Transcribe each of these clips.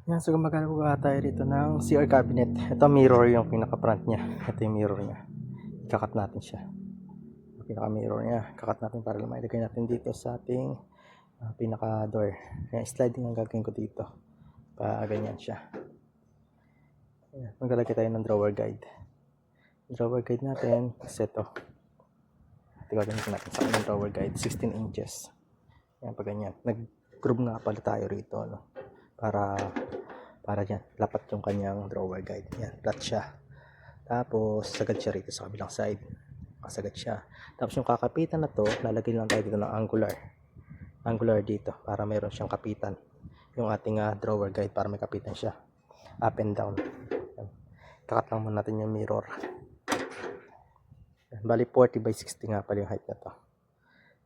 Yan, so gumagawa tayo rito ng CR cabinet. Ito mirror yung pinaka-front niya. Ito yung mirror niya. Ikakat natin siya. Yung pinaka-mirror niya. Kakat natin para mailagay natin dito sa ating pinaka-door. Kaya sliding ang gagawin ko dito. Ganyan siya. Ayan, maglalagay tayo ng drawer guide. Drawer guide natin is ito. Ito gagamitin natin sa ating drawer guide. 16 inches. Ayan, pag ganyan. Nag-groove nga pala tayo rito. No? Para dyan, lapat yung kanyang drawer guide. Yan, flat siya. Tapos, sagad siya rito sa kabilang side. Sagad siya. Tapos yung kakapitan na to, lalagay lang tayo dito ng angular. Angular dito, para mayroon siyang kapitan. Yung ating drawer guide, para may kapitan siya. Up and down. Yan. Kakat lang muna natin yung mirror. Yan. Bali, 40 by 60 nga pala yung height na to.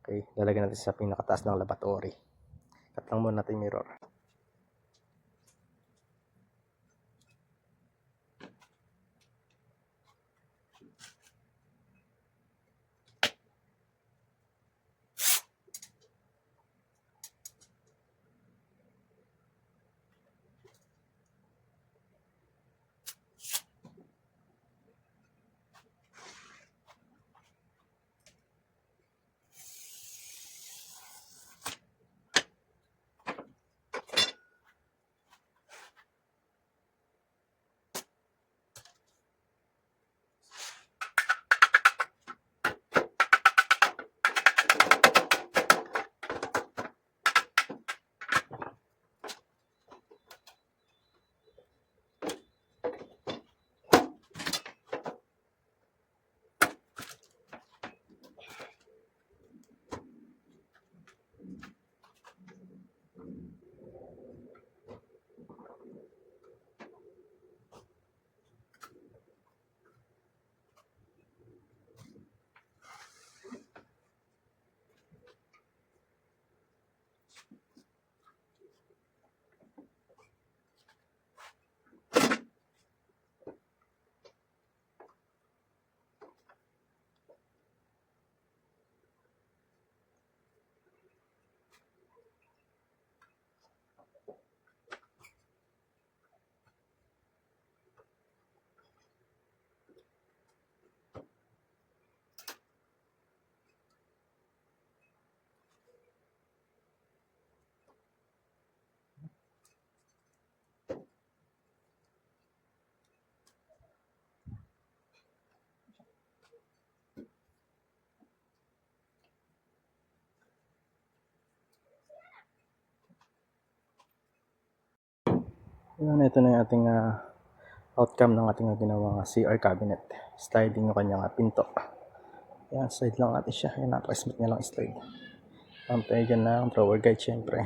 Okay, lalagyan natin sa pinakataas ng lavatory. Kat lang muna natin yung mirror. Yan, ito na yung ating outcome ng ating ginawang CR cabinet. Sliding yung kanyang pinto. Yan, slide lang natin siya. Yan, napaka-smooth niya lang slide. Tayo dyan ng drawer guide syempre.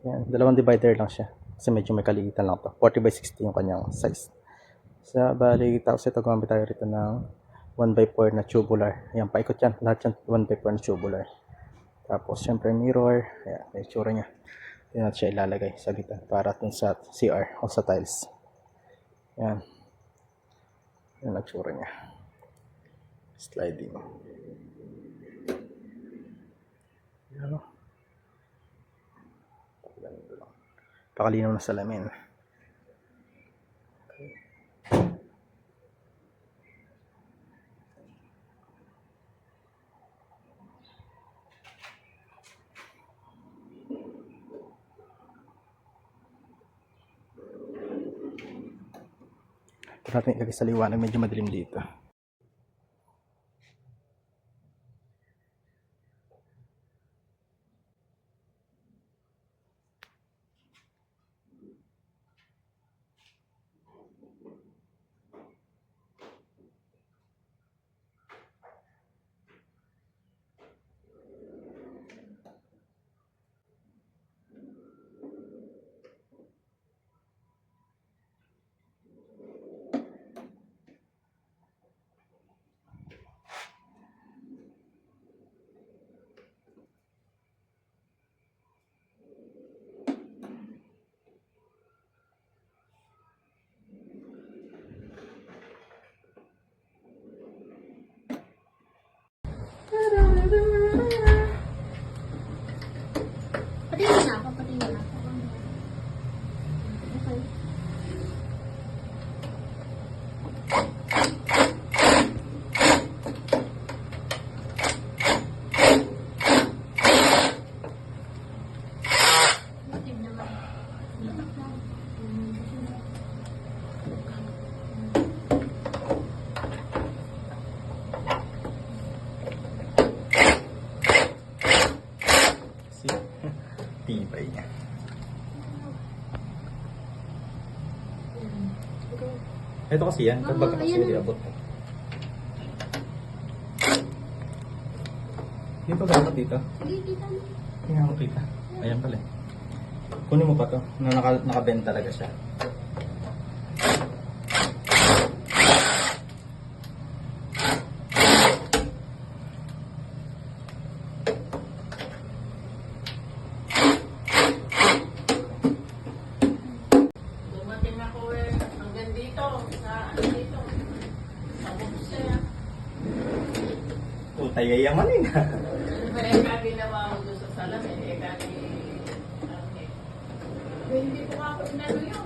Yan, dalawang divider lang siya. Kasi medyo may kaliitan lang to. 40 by 60 yung kanyang size. Sa bali, tapos ito gumamit tayo rito ng 1x4 na tubular. Yan, paikot yan. Lahat yan 1x4 na tubular. Tapos syempre mirror. Yan, may tsura niya. Yan natin siya ilalagay sa gitna para dun sa CR o sa tiles. Yan. Yan ang tsura niya. Sliding. Yan o. Pakalinaw na salamin. Okay. Ito natin ilagay sa liwanag. Medyo madilim dito. Ito kasi yan, kapag kasi ayan hindi na. abot. Hindi pa dapat dito. Sige, kita mo. Hindi nga makita. Ayan pala. Kunin mo pa to, na nakabend talaga siya. Dumating ako hanggang dito, sa dito. Sa bukse. Puta, yayamanin ha. Ano ba yung ginawa ko doon sa salamin? Okay. Hindi ko ako inano yun.